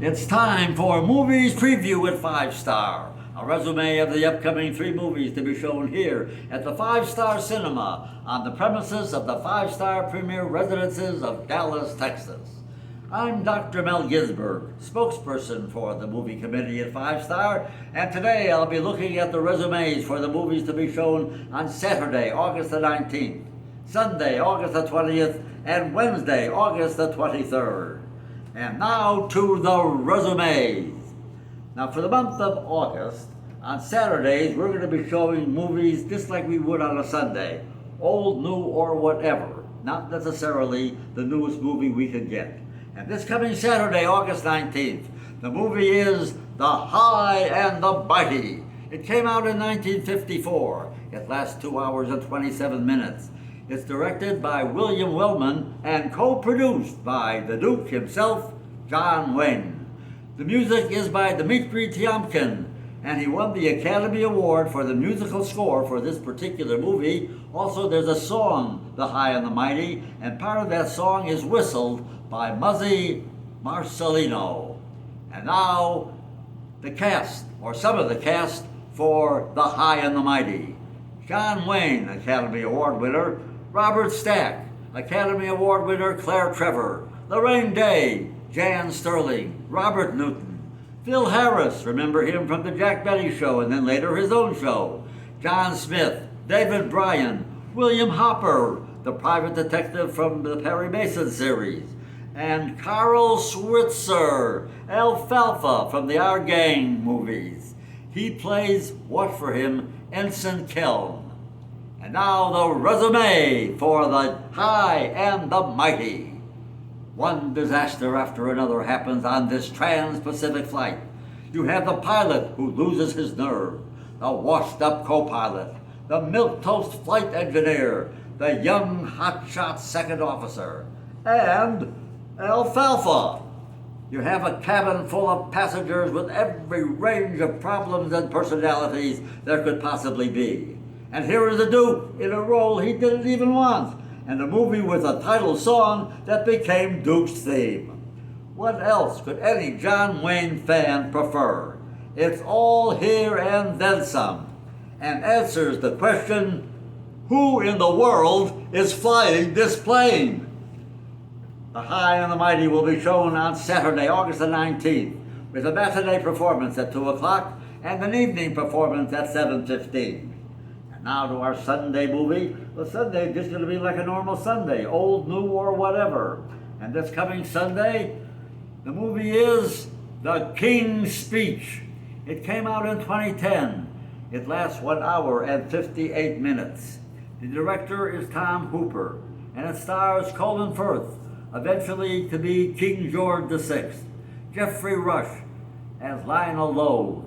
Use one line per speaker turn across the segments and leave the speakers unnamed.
It's time for Movies Preview at 5 Star, a resume of the upcoming 3 movies to be shown here at the 5 Star Cinema on the premises of the 5 Star Premier Residences of Dallas, Texas. I'm Dr. Mel Ginsberg, spokesperson for the movie committee at 5 Star, and today I'll be looking at the resumes for the movies to be shown on Saturday, August the 19th, Sunday, August the 20th, and Wednesday, August the 23rd. And now to the resumes. Now for the month of August, on Saturdays, we're going to be showing movies just like we would on a Sunday. Old, new, or whatever. Not necessarily the newest movie we can get. And this coming Saturday, August 19th, the movie is The High and the Mighty. It came out in 1954. It lasts 2 hours and 27 minutes. It's directed by William Wellman and co-produced by the Duke himself, John Wayne. The music is by Dmitri Tiomkin, and he won the Academy Award for the musical score for this particular movie. Also, there's a song, The High and the Mighty, and part of that song is whistled by Muzzy Marcelino. And now, the cast, or some of the cast, for The High and the Mighty. John Wayne, Academy Award winner. Robert Stack, Academy Award winner Claire Trevor. Lorraine Day, Jan Sterling, Robert Newton. Phil Harris, remember him from the Jack Benny Show and then later his own show. John Smith, David Bryan, William Hopper, the private detective from the Perry Mason series. And Carl Switzer, Alfalfa from the Our Gang movies. He plays, watch for him, Ensign Kelm. And now the resume for The High and the Mighty. One disaster after another happens on this trans-Pacific flight. You have the pilot who loses his nerve, the washed-up co-pilot, the milquetoast flight engineer, the young hotshot second officer, and Alfalfa. You have a cabin full of passengers with every range of problems and personalities there could possibly be. And here is the Duke in a role he didn't even want, and a movie with a title song that became Duke's theme. What else could any John Wayne fan prefer? It's all here and then some, and answers the question, who in the world is flying this plane? The High and the Mighty will be shown on Saturday, August the 19th, with a matinee performance at 2 o'clock and an evening performance at 7:15. Now to our Sunday movie. Well, Sunday is just going to be like a normal Sunday, old, new, or whatever. And this coming Sunday, the movie is The King's Speech. It came out in 2010. It lasts 1 hour and 58 minutes. The director is Tom Hooper, and it stars Colin Firth, eventually to be King George VI, Geoffrey Rush as Lionel Logue,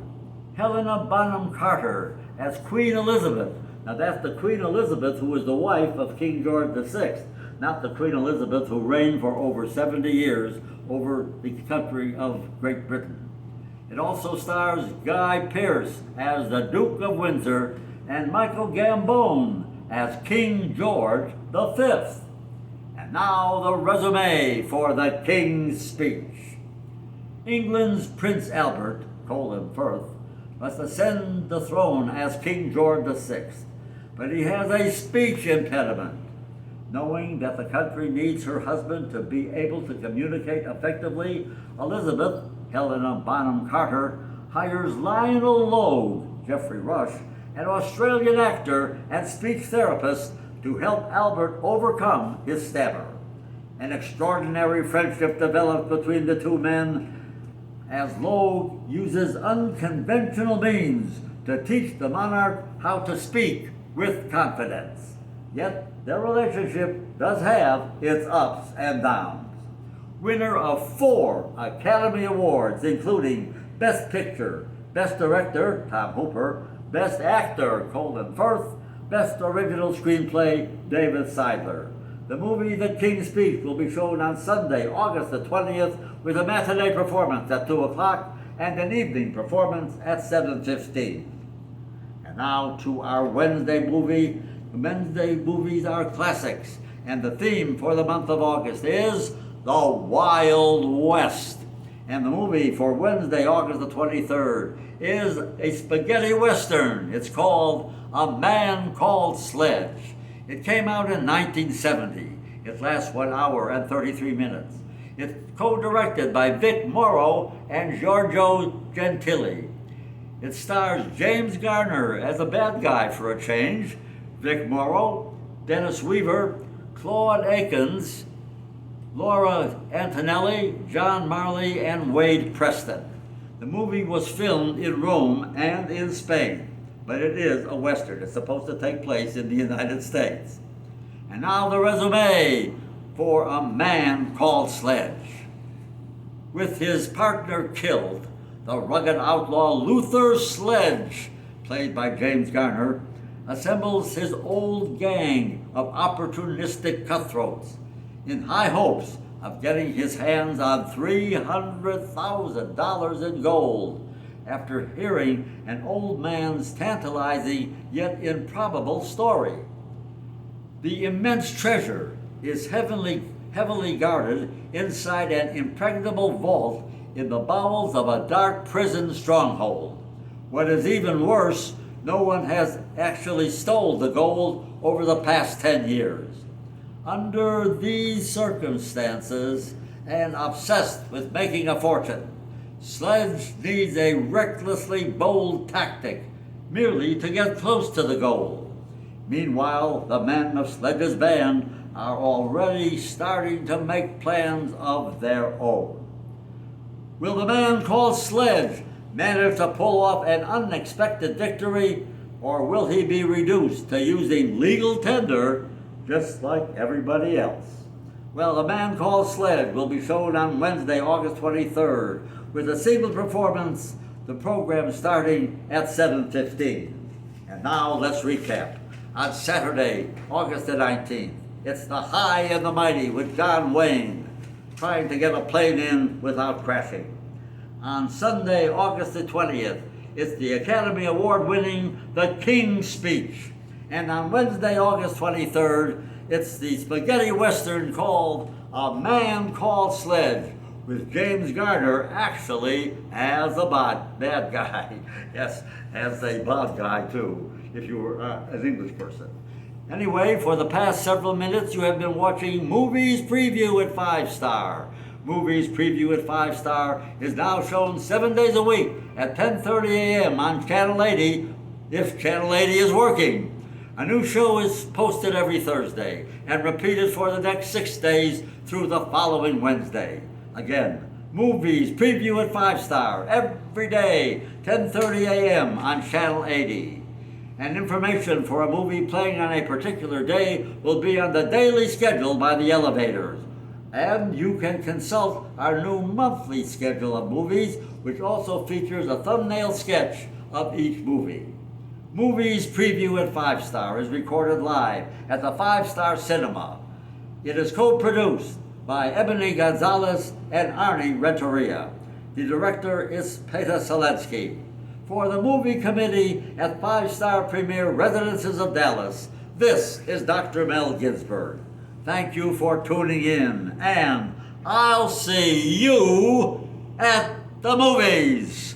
Helena Bonham Carter as Queen Elizabeth. Now that's the Queen Elizabeth who was the wife of King George VI, not the Queen Elizabeth who reigned for over 70 years over the country of Great Britain. It also stars Guy Pearce as the Duke of Windsor and Michael Gambon as King George V. And now the resume for The King's Speech. England's Prince Albert, Colin Firth, must ascend the throne as King George VI, but he has a speech impediment. Knowing that the country needs her husband to be able to communicate effectively, Elizabeth, Helena Bonham Carter, hires Lionel Logue, Geoffrey Rush, an Australian actor and speech therapist, to help Albert overcome his stammer. An extraordinary friendship develops between the two men as Logue uses unconventional means to teach the monarch how to speak with confidence. Yet their relationship does have its ups and downs. Winner of 4 Academy Awards, including Best Picture, Best Director, Tom Hooper, Best Actor, Colin Firth, Best Original Screenplay, David Seidler. The movie The King's Speech will be shown on Sunday, August the 20th, with a matinee performance at 2 o'clock and an evening performance at 7:15. And now to our Wednesday movie. Wednesday movies are classics, and the theme for the month of August is The Wild West. And the movie for Wednesday, August the 23rd, is a spaghetti western. It's called A Man Called Sledge. It came out in 1970. It lasts 1 hour and 33 minutes. It's co-directed by Vic Morrow and Giorgio Gentili. It stars James Garner as a bad guy for a change, Vic Morrow, Dennis Weaver, Claude Akins, Laura Antonelli, John Marley, and Wade Preston. The movie was filmed in Rome and in Spain, but it is a Western. It's supposed to take place in the United States. And now the resume for A Man Called Sledge. With his partner killed, the rugged outlaw Luther Sledge, played by James Garner, assembles his old gang of opportunistic cutthroats in high hopes of getting his hands on $300,000 in gold after hearing an old man's tantalizing yet improbable story. The immense treasure is heavily guarded inside an impregnable vault in the bowels of a dark prison stronghold. What is even worse, no one has actually stole the gold over the past 10 years. Under these circumstances, and obsessed with making a fortune, Sledge needs a recklessly bold tactic merely to get close to the gold. Meanwhile, the men of Sledge's band are already starting to make plans of their own. Will the man called Sledge manage to pull off an unexpected victory, or will he be reduced to using legal tender just like everybody else? Well, The Man Called Sledge will be shown on Wednesday, August 23rd, with a single performance, the program starting at 7:15. And now let's recap. On Saturday, August the 19th, it's The High and the Mighty with John Wayne, trying to get a plane in without crashing. On Sunday, August the 20th, it's the Academy Award-winning The King's Speech. And on Wednesday, August 23rd, it's the spaghetti western called A Man Called Sledge, with James Garner actually as a bad guy. Yes, as a bad guy too, if you were an English person. Anyway, for the past several minutes, you have been watching Movies Preview at 5 Star. Movies Preview at 5 Star is now shown 7 days a week at 10:30 a.m. on Channel 80, if Channel 80 is working. A new show is posted every Thursday and repeated for the next 6 days through the following Wednesday. Again, Movies Preview at 5 Star every day, 10:30 a.m. on Channel 80. And information for a movie playing on a particular day will be on the daily schedule by the Elevators. And you can consult our new monthly schedule of movies, which also features a thumbnail sketch of each movie. Movies Preview at 5 Star is recorded live at the 5 Star Cinema. It is co-produced by Ebony Gonzalez and Arnie Renteria. The director is Peter Selensky. For the movie committee at 5 Star Premier Residences of Dallas, this is Dr. Mel Ginsberg. Thank you for tuning in, and I'll see you at the movies.